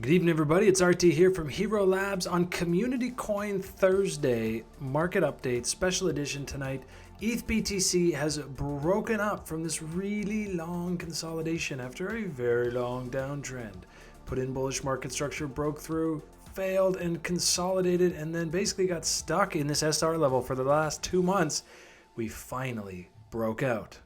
Good evening, everybody. It's RT here from Hxro Labs on Community Coin Thursday market update special edition tonight. ETH BTC has broken up from this really long consolidation after a very long downtrend. Put in bullish market structure, broke through, failed and consolidated, and then basically got stuck in this SR level for the last 2 months. We finally broke out.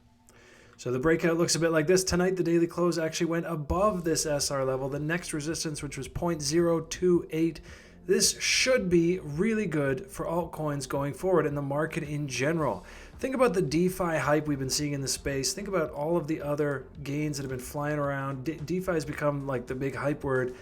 So the breakout looks a bit like this. Tonight, the daily close actually went above this SR level. The next resistance, which was 0.028. This should be really good for altcoins going forward and the market in general. Think about the DeFi hype we've been seeing in the space. Think about all of the other gains that have been flying around. DeFi has become like the big hype word,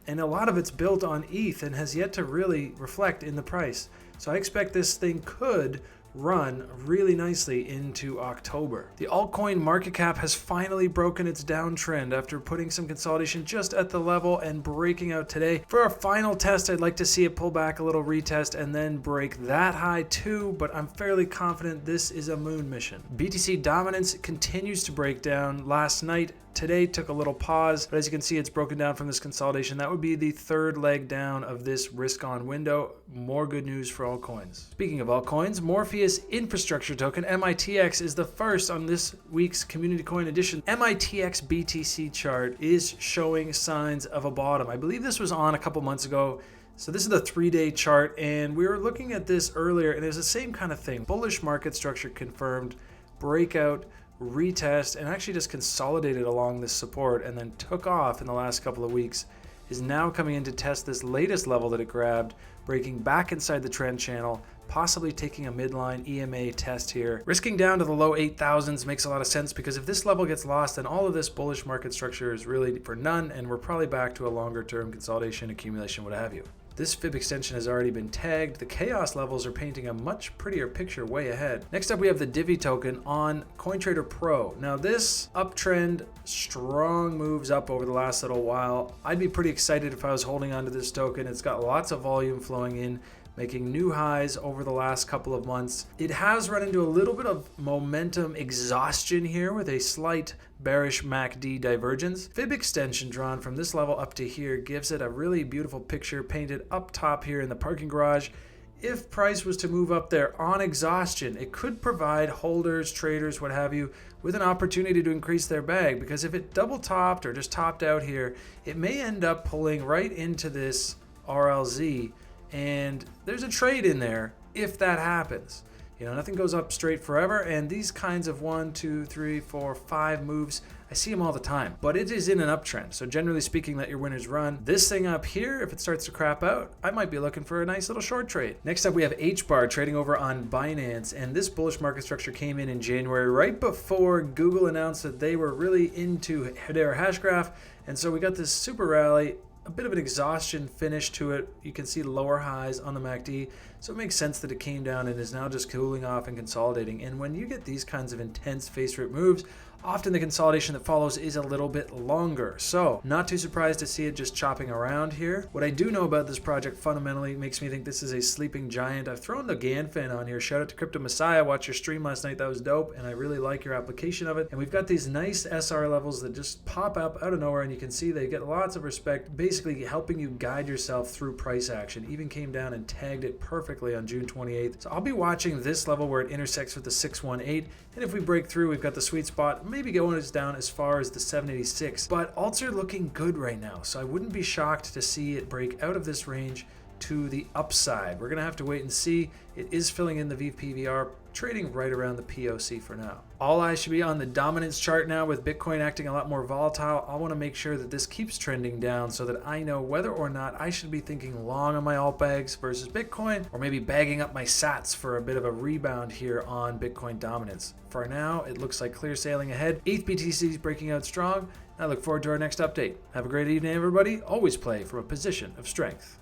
and a lot of it's built on ETH and has yet to really reflect in the price. So I expect this thing could run really nicely into October. The altcoin market cap has finally broken its downtrend after putting some consolidation just at the level and breaking out today. For our final test, I'd like to see it pull back a little, retest, and then break that high too, but I'm fairly confident this is a moon mission. BTC dominance continues to break down. Last night, today took a little pause, but as you can see, it's broken down from this consolidation. That would be the third leg down of this risk-on window. More good news for altcoins. Speaking of altcoins, Morpheus infrastructure token, MITx, is the first on this week's Community Coin Edition. MITx BTC chart is showing signs of a bottom. I believe this was on a couple months ago. So this is the 3-day chart, and we were looking at this earlier, and it's the same kind of thing. Bullish market structure confirmed, breakout, retest, and actually just consolidated along this support and then took off in the last couple of weeks. Is now coming in to test this latest level that it grabbed, breaking back inside the trend channel, possibly taking a midline EMA test here. Risking down to the low 8,000s makes a lot of sense, because if this level gets lost, then all of this bullish market structure is really for none, and we're probably back to a longer term consolidation, accumulation, what have you. This fib extension has already been tagged. The chaos levels are painting a much prettier picture way ahead. Next up, we have the DIVI token on CoinTrader Pro. Now this uptrend, strong moves up over the last little while. I'd be pretty excited if I was holding onto this token. It's got lots of volume flowing in, making new highs over the last couple of months. It has run into a little bit of momentum exhaustion here with a slight bearish MACD divergence. Fib extension drawn from this level up to here gives it a really beautiful picture painted up top here in the parking garage. If price was to move up there on exhaustion, it could provide holders, traders, what have you, with an opportunity to increase their bag, because if it double topped or just topped out here, it may end up pulling right into this RLZ, and there's a trade in there if that happens. You know, nothing goes up straight forever, and these kinds of 1, 2, 3, 4, 5 moves, I see them all the time. But it is in an uptrend, so generally speaking, let your winners run. This thing up here, if it starts to crap out, I might be looking for a nice little short trade. Next up, we have HBAR trading over on Binance, and this bullish market structure came in January, right before Google announced that they were really into their hash graph, and so we got this super rally. A bit of an exhaustion finish to it. You can see lower highs on the MACD, so it makes sense that it came down and is now just cooling off and consolidating. And when you get these kinds of intense face rip moves, often the consolidation that follows is a little bit longer. So not too surprised to see it just chopping around here. What I do know about this project fundamentally makes me think this is a sleeping giant. I've thrown the GANFin on here. Shout out to Crypto Messiah. Watch your stream last night. That was dope, and I really like your application of it. And we've got these nice SR levels that just pop up out of nowhere, and you can see they get lots of respect, basically helping you guide yourself through price action. Even came down and tagged it perfectly on June 28th. So I'll be watching this level where it intersects with the 618, and if we break through, we've got the sweet spot, maybe going down as far as the 786. But alts are looking good right now, so I wouldn't be shocked to see it break out of this range to the upside. We're gonna have to wait and see. It is filling in the VPVR, trading right around the POC for now. All eyes should be on the dominance chart now, with Bitcoin acting a lot more volatile. I want to make sure that this keeps trending down so that I know whether or not I should be thinking long on my alt bags versus Bitcoin, or maybe bagging up my sats for a bit of a rebound here on Bitcoin dominance. For now, it looks like clear sailing ahead. ETH BTC is breaking out strong. I look forward to our next update. Have a great evening, everybody. Always play from a position of strength.